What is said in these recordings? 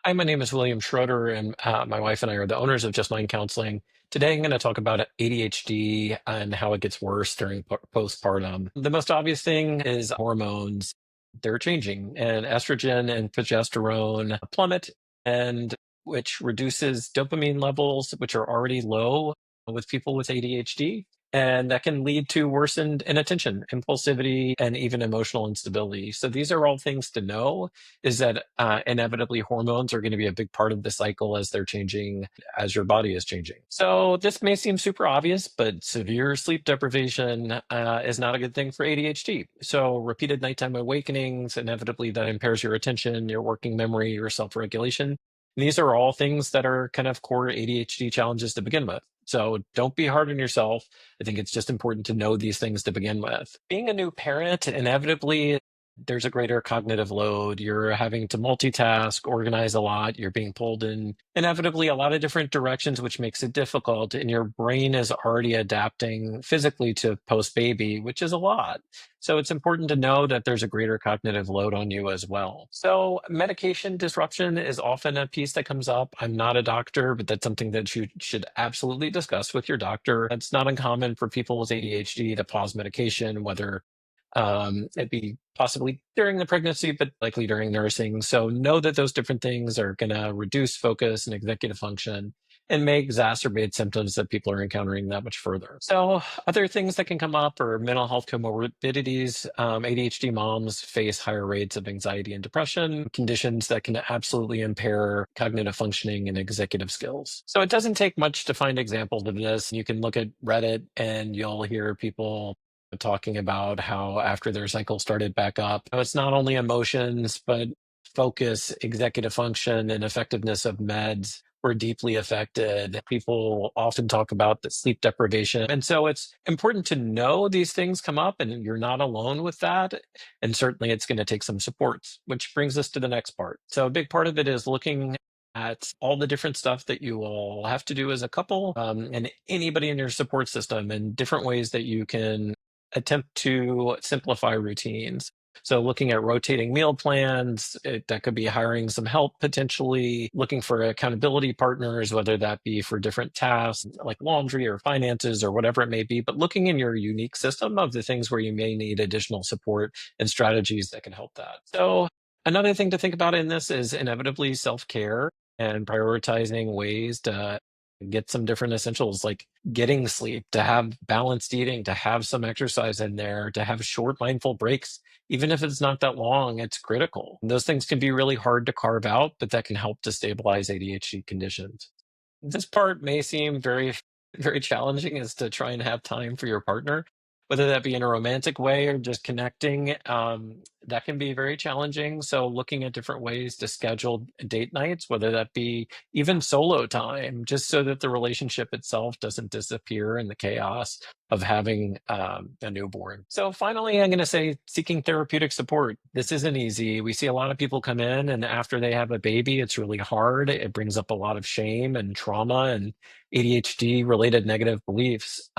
Hi, my name is William Schroeder, and my wife and I are the owners of Just Mind Counseling. Today, I'm going to talk about ADHD and how it gets worse during postpartum. The most obvious thing is hormones. They're changing, and estrogen and progesterone plummet, and which reduces dopamine levels, which are already low with people with ADHD. And that can lead to worsened inattention, impulsivity, and even emotional instability. So, these are all things to know is that inevitably hormones are going to be a big part of the cycle as they're changing, as your body is changing. So this may seem super obvious, but severe sleep deprivation is not a good thing for ADHD. So repeated nighttime awakenings, inevitably that impairs your attention, your working memory, your self-regulation. These are all things that are kind of core ADHD challenges to begin with. So don't be hard on yourself. I think it's just important to know these things to begin with. Being a new parent, inevitably there's a greater cognitive load. You're having to multitask, organize a lot. You're being pulled in inevitably a lot of different directions, which makes it difficult. And your brain is already adapting physically to post baby, which is a lot. So it's important to know that there's a greater cognitive load on you as well. So medication disruption is often a piece that comes up. I'm not a doctor, but that's something that you should absolutely discuss with your doctor. It's not uncommon for people with ADHD to pause medication, whether it'd be possibly during the pregnancy, but likely during nursing. So know that those different things are going to reduce focus and executive function and may exacerbate symptoms that people are encountering that much further. So other things that can come up are mental health comorbidities. ADHD moms face higher rates of anxiety and depression, conditions that can absolutely impair cognitive functioning and executive skills. So it doesn't take much to find examples of this. You can look at Reddit and you'll hear people talking about how after their cycle started back up, it's not only emotions, but focus, executive function, and effectiveness of meds were deeply affected. People often talk about the sleep deprivation. And so it's important to know these things come up and you're not alone with that. And certainly it's going to take some supports, which brings us to the next part. So a big part of it is looking at all the different stuff that you will have to do as a couple and anybody in your support system and different ways that you can attempt to simplify routines. So looking at rotating meal plans, that could be hiring some help potentially, looking for accountability partners, whether that be for different tasks like laundry or finances or whatever it may be, but looking in your unique system of the things where you may need additional support and strategies that can help that. So another thing to think about in this is inevitably self-care and prioritizing ways to get some different essentials like getting sleep, to have balanced eating, to have some exercise in there, to have short mindful breaks. Even if it's not that long, it's critical. Those things can be really hard to carve out, but that can help to stabilize ADHD conditions. This part may seem very, very challenging is to try and have time for your partner, whether that be in a romantic way or just connecting. That can be very challenging. So, looking at different ways to schedule date nights, whether that be even solo time, just so that the relationship itself doesn't disappear in the chaos of having a newborn. So, finally, I'm going to say seeking therapeutic support. This isn't easy. We see a lot of people come in, and after they have a baby, it's really hard. It brings up a lot of shame and trauma and ADHD related negative beliefs.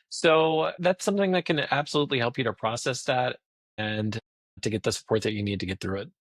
So that's something that can absolutely help you to process that and to get the support that you need to get through it.